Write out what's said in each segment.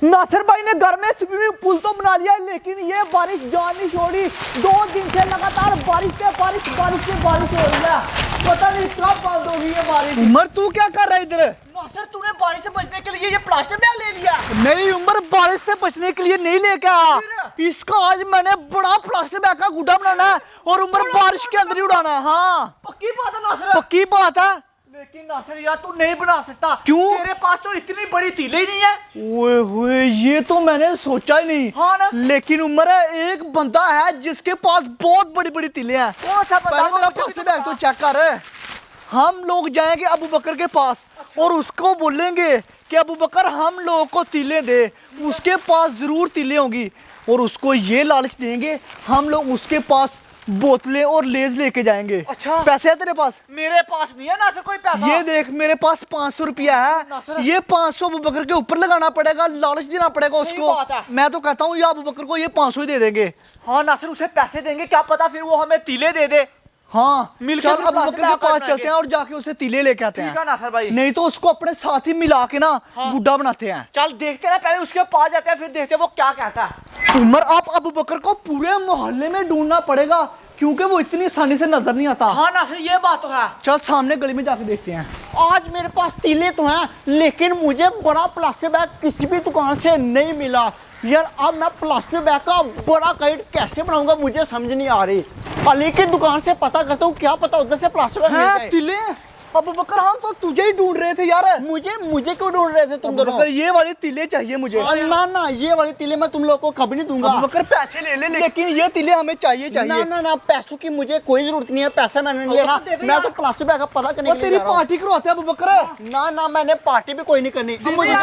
नासिर भाई ने घर में स्विमिंग पूल तो बना लिया, लेकिन ये बारिश जान नहीं छोड़ी। 2 दिन से लगातार बारिश पे बारिश हो रही है। पता नहीं कब बंद होगी ये बारिश। उमर तू क्या कर रहा है इधर? नासिर तूने बारिश से बचने के लिए ये प्लास्टिक बैग ले लिया? नहीं उमर, बारिश से बचने के लिए नहीं लेके आया। इसका आज मैंने बड़ा प्लास्टिक बैग का गुड्डा बनाना है और उमर बारिश के अंदर ही उड़ाना है। हाँ पक्की बात है नासिर, पक्की बात है। लेकिन नासिर यार तू नहीं बना सकता। क्यों? तेरे पास तो इतनी बड़ी तीले ही नहीं है। ओए होए, ये तो मैंने सोचा ही नहीं। हाँ ना? लेकिन उमर है, एक बंदा है जिसके पास बहुत बड़ी बड़ी तीले हैं। कौन सा बंदा? मेरा प्लास्टिक बैग तो चेक कर। हम लोग जाएंगे अबू बकर के पास और उसको बोलेंगे कि अबू बकर हम लोगों को तीले दे। उसके पास जरूर तीले होंगी और उसको ये लालच देंगे, हम लोग उसके पास बोतलें और लेज लेके जाएंगे। अच्छा, पैसे है तेरे पास? मेरे पास नहीं है नासिर कोई पैसा। ये देख, मेरे पास 500 रुपया नासिर। है। ये 500 अबू बकर के ऊपर लगाना पड़ेगा, लालच देना पड़ेगा सही उसको। बात है। मैं तो कहता हूँ ये अबू बकर को ये 500 ही दे देंगे। हाँ नासिर, उसे पैसे देंगे, क्या पता फिर वो हमें तीले दे दे। हाँ मिलकर चल से अबू प्लास्टिक बकर के बैग पास बनाएंगे। चलते हैं और जाके उसे तीले लेके आते ठीक है हैं। नासिर भाई। नहीं तो उसको अपने साथ ही मिला के ना गुड्डा बनाते हैं। चल देखते हैं, पहले उसके पास जाते हैं, फिर देखते हैं वो क्या कहता है। उमर, आप अबू बकर को पूरे मोहल्ले में ढूंढना पड़ेगा क्योंकि वो इतनी आसानी से नजर नहीं आता। हाँ नासिर, ये बात तो है। चल सामने गली में जाके देखते हैं। आज मेरे पास तीले तो हैं, लेकिन मुझे बड़ा प्लास्टिक बैग किसी भी दुकान से नहीं मिला। यार अब मैं प्लास्टिक बैग का बड़ा काइट कैसे बनाऊंगा मुझे समझ नहीं आ रही। अली की दुकान से पता करता हूँ, क्या पता उधर से प्लास्टिक बैग मिल जाए। तीले? अबू बकर हम तो तुझे ही ढूंढ रहे थे यार। मुझे क्यों ढूंढ रहे थे तुम अबू दोनों? बकर ये वाली तीले चाहिए मुझे। ना ये वाली तीले मैं तुम लोगों को कभी नहीं दूंगा। अबू बकर पैसे ले ले, लेकिन ये तीले हमें चाहिए। ना पैसों की मुझे कोई जरूरत नहीं है, पैसा मैंने नहीं लेना। मैं तो प्लास्टिक बैग का पता करने के लिए तेरी जा रहा हूं। पार्टी करवाते हैं अबू बकर। ना मैंने पार्टी भी कोई नहीं करनी। अब मुझे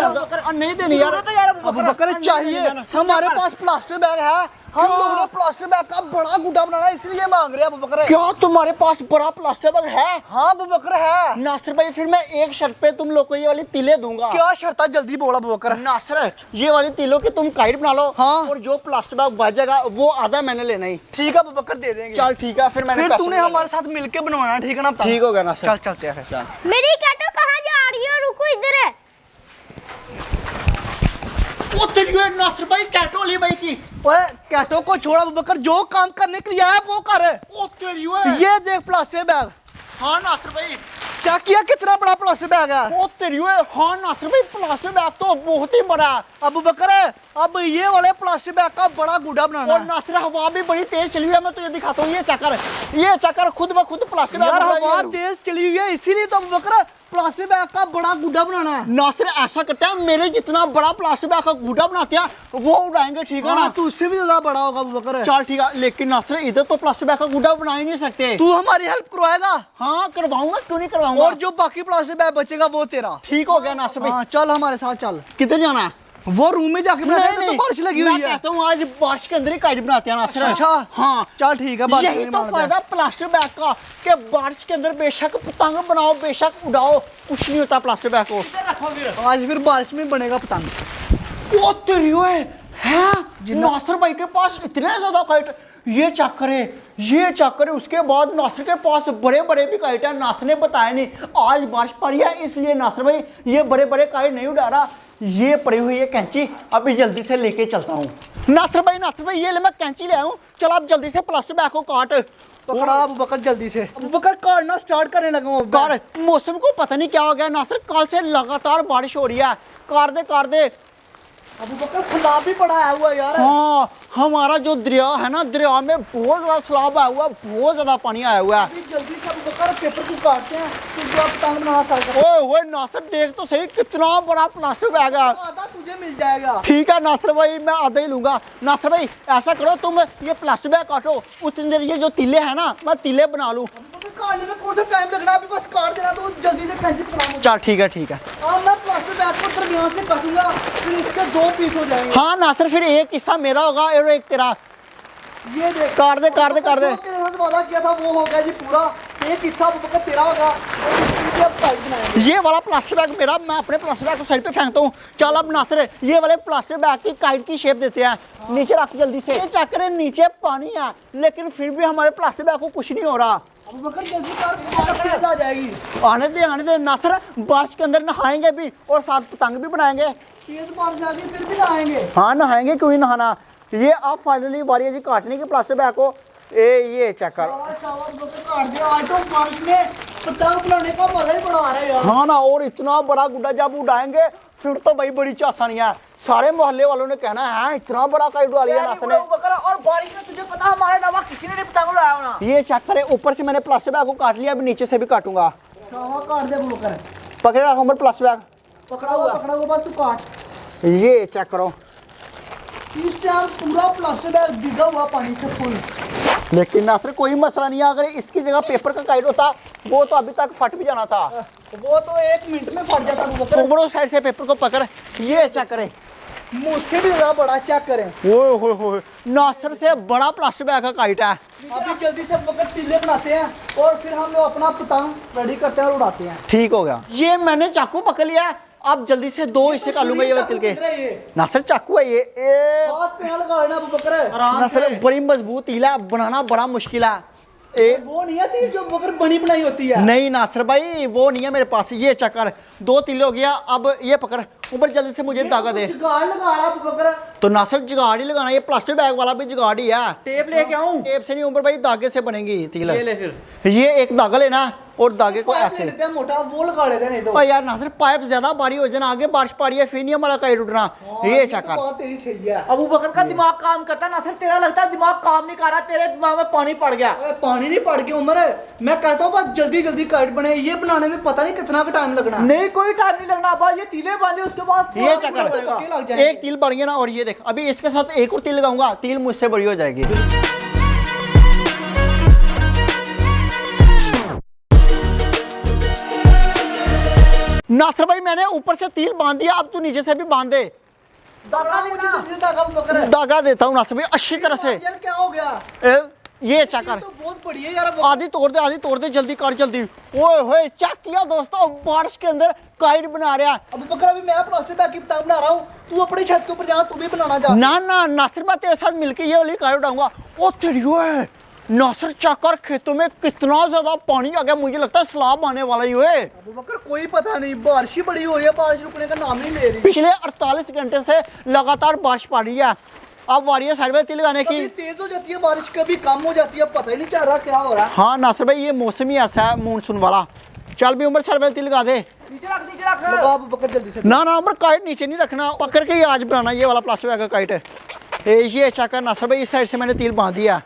नहीं देनी यार। अबू बकर चाहिए, हमारे पास प्लास्टिक बैग है। हम लोगों ने प्लास्टिक बैग का बड़ा गुड्डा बनाना है, इसलिए मांग रहे हैं अबू बकर। क्या तुम्हारे पास बड़ा प्लास्टिक बैग है? हाँ अबू बकर है। नासिर भाई फिर मैं एक शर्त पे तुम लोग को ये वाली तीले दूंगा। क्या शर्त है? जल्दी बोल अबू बकर। नासिर ये वाली तीलों की तुम काइट बना लो। हाँ। और जो प्लास्टिक बैग बचेगा वो आधा मैंने लेना ही। ठीक है अबू बकर, दे देंगे। चल ठीक है, फिर मैंने फिर पैसे तूने नहीं हमारे साथ मिलके बनवाना है, ठीक है ना? ठीक हो गया नासिर। चल चलते हैं फिर। मेरी कैटो कहाँ जा रही है? रुको, इधर है। ओ तेरी ये नासिर भाई कैटो ली भाई की। ओए कैटो को छोड़ अबू बकर, जो काम करने के लिए आया वो कर। ओ तेरी ये देख प्लास्टिक बैग। हाँ नासिर भाई। क्या किया? कितना बड़ा प्लास्टिक बैग है? ओ तेरी हाँ नासिर भाई, प्लास्टिक बैग तो बहुत ही बड़ा है। अबू बकर अब ये वाले प्लास्टिक बैग का बड़ा गुड्डा बनाना और है। नासिर हवा भी बड़ी तेज चली हुई है, मैं तुझे दिखाता हूँ। ये चक्कर खुद ब खुद प्लास्टिक बैग यार बना रही हवा है। तेज चली हुई है, इसीलिए तो अबू बकर प्लास्टिक बैग का बड़ा गुड्डा बनाना है। नासिर ऐसा करते हैं, मेरे जितना बड़ा प्लास्टिक बैग का गुड्डा बनाते हैं वो उड़ाएंगे, ठीक है ना? तू उससे भी ज्यादा बड़ा होगा अबू बकर। चल ठीक है, लेकिन नासिर इधर तो प्लास्टिक बैग का गुड्डा बना ही नहीं सकते। तू हमारी हेल्प करवाएगा? हाँ करवाऊंगा, क्यों नहीं करवाऊंगा। और जो बाकी प्लास्टिक बैग बचेगा वो तेरा। ठीक हो गया नासिर भाई। हाँ चल हमारे साथ चल। किधर जाना है? वो रूम में जाके बनाते हैं, तो बारिश लगी हुई मैं है। कहता हूँ आज बारिश के अंदर ही काइट बनाते हैं नासिर। अच्छा हाँ चल ठीक है, बारिश यही नहीं तो मारते। फायदा प्लास्टिक बैग का कि बारिश के अंदर बेशक पतंग बनाओ, बेशक उड़ाओ, कुछ नहीं होता प्लास्टिक बैग को। आज फिर बारिश में बनेगा पतंग। ओ तेरी है नासिर भाई के पास इतने ज्यादा काइट। ये चक्कर है। उसके बाद नासिर के पास बड़े बड़े भी काइट है। नासिर ने बताया नहीं, आज बारिश पड़ी है इसलिए नासिर भाई ये बड़े बड़े काइट नहीं उड़ा रहा। ये पड़ी हुई है कैंची, अभी जल्दी से लेके चलता हूँ। नासिर भाई ये ले, मैं कैंची ले आऊँ। चल आप जल्दी से प्लास्टिक बैग को काट। पकड़ा अबू बकर जल्दी से। अबू बकर काटना स्टार्ट करने लगा हूं। काट। मौसम को पता नहीं क्या हो गया नासिर, कल से लगातार बारिश हो रही है। काट दे। अबू बकर सैलाब भी पड़ा है हुआ यार। हाँ हमारा जो दरिया है ना, दरिया में बहुत ज्यादा सैलाब आया हुआ, बहुत ज्यादा पानी आया हुआ है। जल्दी से अबू बकर पेपर को काटते हैं, तो आप पतंग बनाना स्टार्ट करो। ओए नासिर देख तो सही कितना बड़ा प्लास्टिक बैग है। आधा तुझे मिल जाएगा। ठीक है नासिर भाई, मैं आधा ही लूंगा। नासिर भाई ऐसा करो, तुम ये प्लास्टिक बैग काटो, उतनी देर ये जो तीले है ना मैं तीले बना लूं। काटने में कौन सा टाइम लगना, अभी बस काट देना, तो जल्दी से कैंची पकड़ा। चल ठीक है। अब मैं प्लास्टिक बैग को दरमियान से काटूंगा, फिर इसके 2 पीस हो जाएंगे। हाँ नासिर, फिर एक हिस्सा मेरा होगा और एक तेरा। ये देख, काट दे। जो तेरे साथ वादा किया था वो हो गया जी पूरा। एक हिस्सा अबू बकर तेरा होगा और इसकी अब काट बनाएंगे। ये वाला प्लास्टिक बैग मेरा, मैं अपने प्लास्टिक बैग को साइड पे फेंकता हूँ। चल अब नासिर ये वाले प्लास्टिक बैग की काइट की शेप देते हैं। नीचे रख जल्दी से। ये चक्कर है, नीचे पानी है लेकिन फिर भी हमारे प्लास्टिक बैग को कुछ नहीं हो रहा। अबू बकर जल्दी कर, बारिश आ जाएगी। आने दे नासिर, बारिश के अंदर नहाएंगे भी और साथ पतंग भी बनाएंगे। तेज बारिश आ गई फिर भी नहाएंगे। हाँ नहाएंगे, क्यों नहीं नहाना। ये अब फाइनली बारी है जी काटने की प्लास्टिक बैग को। ये चेक कर। शाबाश बकर काट दिया। आज तो बारिश में पतंग बनाने का मजा ही बड़ा आ रहा है यार। हाँ ना, और इतना बड़ा गुड्डा जब उड़ाएंगे फिर तो भाई बड़ी चासानियां है। सारे मोहल्ले वालों ने कहना है इतना बड़ा काइट उड़ा लिया नास ने। और बारिश में तुझे पता हमारे अलावा किसी ने नहीं पतंग उड़ाया होना। ये चेक करे, ऊपर से मैंने प्लास्टिक बैग को काट लिया, अभी नीचे से भी काटूंगा। शाबाश काट दे अबू बकर। पकड़े रखा ऊपर प्लास्टिक बैग। पकड़ा हुआ बस तू काट। ये चेक करो, इस टाइम पूरा प्लास्टिक बैग भीगा हुआ पानी से फुल। लेकिन नासर कोई मसला नहीं है, अगर इसकी जगह पेपर का काइट होता वो तो अभी तक फट भी जाना था। वो तो 1 मिनट में फट जाता अबू बकर। ऊपरों साइड से पेपर को पकड़। ये चेक करे, मुझसे भी ज्यादा बड़ा चेक करें। ओए होए नासर से बड़ा प्लास्टिक बैग का काइट है। अभी जल्दी से बकर तीले बनाते हैं और फिर हम लोग अपना पतंग रेडी करते हैं और उड़ाते हैं। ठीक हो गया। ये मैंने चाकू पकड़ लिया है, अब जल्दी से 2 हिस्से कर लूंगा ये तिल के। नासर चाकू है ये। हाथ पे लगा लेना अबू बकर। नासर बड़ी मजबूत तिल है, बनाना बड़ा मुश्किल है। वो नहीं आती जो बकर बनी बनाई होती है। नहीं नासर भाई वो नहीं है मेरे पास। ये चक्कर 2 तिल हो गया। अब ये पकड़ ऊपर, जल्दी से मुझे धागा दे। जुगाड़ लगा रहा अबू बकर। तो नासर जुगाड़ ही लगाना, ये प्लास्टिक बैग वाला भी जुगाड़ ही है। टेप लेके आऊं? टेप से नहीं ऊपर भाई, धागे से बनेगी तिल। ले फिर। ये एक धागा लेना और धागे को ऐसे लेते हैं मोटा, वो लगा लेते हैं नहीं तो। ओ यार नासर पाइप ज्यादा भारी हो जाना, आगे बारिश पड़ी है फिर नहीं हमारा काइट उठना। ये चक्कर बात तेरी सही है। अबू बकर का दिमाग काम करता ना, फिर तेरा लगता है दिमाग काम नहीं कर रहा, तेरे दिमाग में पानी पड़ गया। ओए पानी नहीं पड़ गया उमर, मैं कहता हूँ बस जल्दी जल्दी काइट बने। ये बनाने में पता नहीं कितना का टाइम लगना। नहीं कोई टाइम नहीं लगना, बस ये तीले बांधे उसके बाद ये पक्के लग चक्कर जाएगा। एक तिल बढ़ गया ना, और ये देख अभी इसके साथ एक और तिल लगाऊंगा, तिल मुझसे बड़ी हो जाएगी। नासर भाई मैंने ऊपर से तिल बांध दिया, अब तू नीचे से भी बांध दे। धागा मुझे जल्दी से धागा अबू बकर। धागा देता हूँ नासर भाई अच्छी तरह से। यार क्या हो गया? ये चक्कर तो बहुत बड़ी है यार। आधी तोड़ दे जल्दी कर जल्दी। ओए होए चेक किया दोस्तों, बारिश के अंदर काइट बना रहा है। अबू बकर अभी मैं प्लास्टिक बैग की पतंग बना रहा हूँ, तू अपनी छत के ऊपर जाना, तू भी बनाना जा। ना ना नासिर मैं तेरे साथ मिलके ये वाली काइट उड़ाऊंगा। ओ तेरी ओए नासिर चक्कर, खेतों में कितना ज्यादा पानी आ गया, मुझे लगता है सैलाब आने वाला ही है। अबू बकर कोई पता नहीं, बारिश ही बड़ी हो रही है, बारिश रुकने का नाम नहीं ले रही। पिछले 48 घंटे से लगातार बारिश पड़ रही है। अब वारी है साइड में तिल लगाने कभी की। तेज हो जाती है बारिश, कभी कम हो जाती है, पता ही नहीं चल रहा क्या हो रहा है। हाँ नासिर भाई ये मौसम ही ऐसा है मानसून वाला। चल भी उम्र साइड में तिल लगा दे। नीचे रख लगा अबू बकर जल्दी से। ना ना उम्र काइट नीचे नहीं रखना, पकड़ के ही आज बनाना ये वाला प्लास्टिक बैग का काइट है। ये चक्कर नासिर भाई इस साइड से मैंने तिल बांध दिया।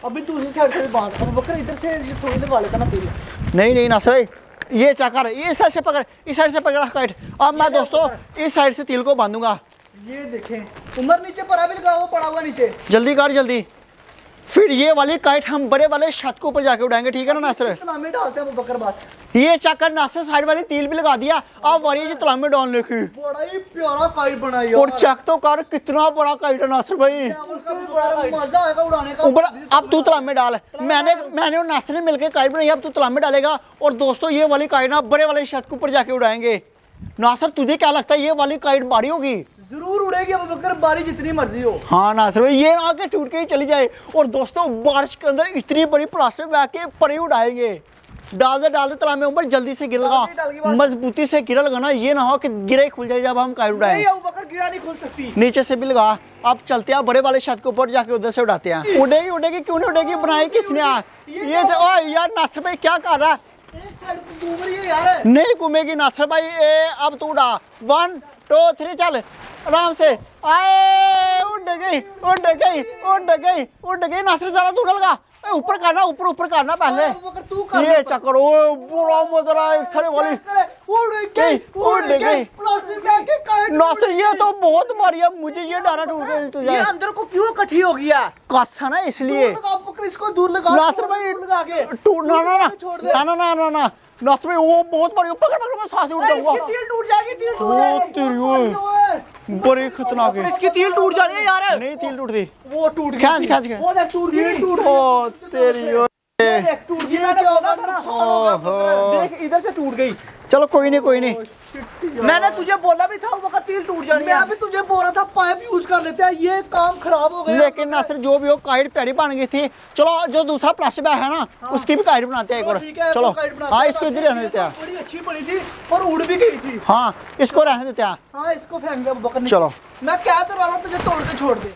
अभी दूसरी साइड से भी बांध। अबू बकर इधर से ये थोड़ी लगा लेता ना तेल। नहीं नासिर भाई ये चक्कर इस साइड से पकड़, इस साइड से पकड़ा काइट। अब मैं दोस्तों इस साइड से तिल को बांधूंगा। ये देखें उमर नीचे परा भी लगा, वो पड़ा हुआ नीचे। जल्दी कर जल्दी। फिर ये वाली काइट हम बड़े वाले छत के ऊपर जाके उड़ाएंगे, ठीक है ना नासिर? तलाब में डालते हैं अबू बकर बस। ये चक्कर नासिर साइड वाली तिल भी लगा दिया। अब वारी जी तलाब में डालने की। बड़ा ही प्यारा काइट बना यार। और चेक तो कर कितना बड़ा काइट है नासिर भाई। मजा आएगा उड़ाने का। ऊपर अब तू तलाब में डाल। मैंने और नासिर ने मिलकर काइट बनाई, अब तू तलाब में डालेगा। और दोस्तों ये वाली काइट ना बड़े वाले छत के ऊपर जाके उड़ाएंगे। नासिर तुझे क्या लगता है ये वाली काइट भारी होगी? जरूर उड़ेगी अबू बकर, बारिश जितनी मर्जी हो। हाँ नासिर भाई ये आके टूट के ही चली जाए। और दोस्तों बारिश के अंदर इतनी बड़ी प्लास्टिक बैग के पर ही उड़ाएंगे। डाल दे तालाब में ऊपर, जल्दी से गिर लगा, मजबूती से गिरा लगाना, ये ना हो कि गिरे खुल जाए जब हम काइट उड़ाएं। नहीं अबू बकर गिरा नहीं खुल सकती। नीचे से भी लगा। अब चलते हैं बड़े वाले छत के ऊपर जाके उधर से उड़ाते हैं। उड़ेगी क्यों नहीं उड़ेगी, बनाई किसने? ये यार नासिर भाई क्या कर रहा है? एक साइड पे घूम रही है यार। नहीं घूमेगी नासिर भाई। अब तू उड़ा 1 2 3 चल आराम से। आए उड़ गई नासिर, जरा दूर लगा। ऊपर करना, ऊपर करना पहले। अबू बकर तू कर। ये चक्कर ओ बुरा मजरा एक थरे वाली उड़ गई। प्लास्टिक बैग के काइट। नासिर ये तो बहुत भारी है, मुझे ये डाना टूट ये गया। अंदर को क्यों इकट्ठी हो गया? कसा ना इसलिए। लगा अबू बकर, इसको दूर लगा। नासिर भाई लगा के टूट ना छोड़ दे। नासिर भाई वो बहुत बड़ी, पकड़ मैं साथ ही उड़ जाऊंगा। इसकी तिल टूट जाएगी, तिल टूट ओ जाएगी। तेरी ओए बड़ी खतरनाक है। इसकी तिल टूट जानी है यार। नहीं तिल टूटती, वो टूट गई। खींच के। वो देख टूट गई, टूट ओ तेरी ओए। देख टूट गई। मैंने बोला था ना। ओहो। देख इधर से टूट गई। चलो कोई नहीं मैंने तुझे बोला भी था अबू बकर तिल टूट जानी मैं अभी तुझे बोल रहा था पाइप यूज कर लेते हैं, ये काम खराब हो गया। लेकिन नासिर जो भी हो काइट प्यारी बन गई थी। चलो जो दूसरा प्लास्टिक बैग है ना उसकी भी काइट बनाते हैं एक और। ठीक है, चलो तो काइट बनाते हाँ हैं। इसको इधर रहने देते हैं। बड़ी अच्छी बनी थी और उड़ भी गई थी। हाँ इसको रहने देते हैं। हाँ इसको फेंक दे अबू बकर। चलो मैं क्या तो रहा था तुझे तोड़ के छोड़ दे।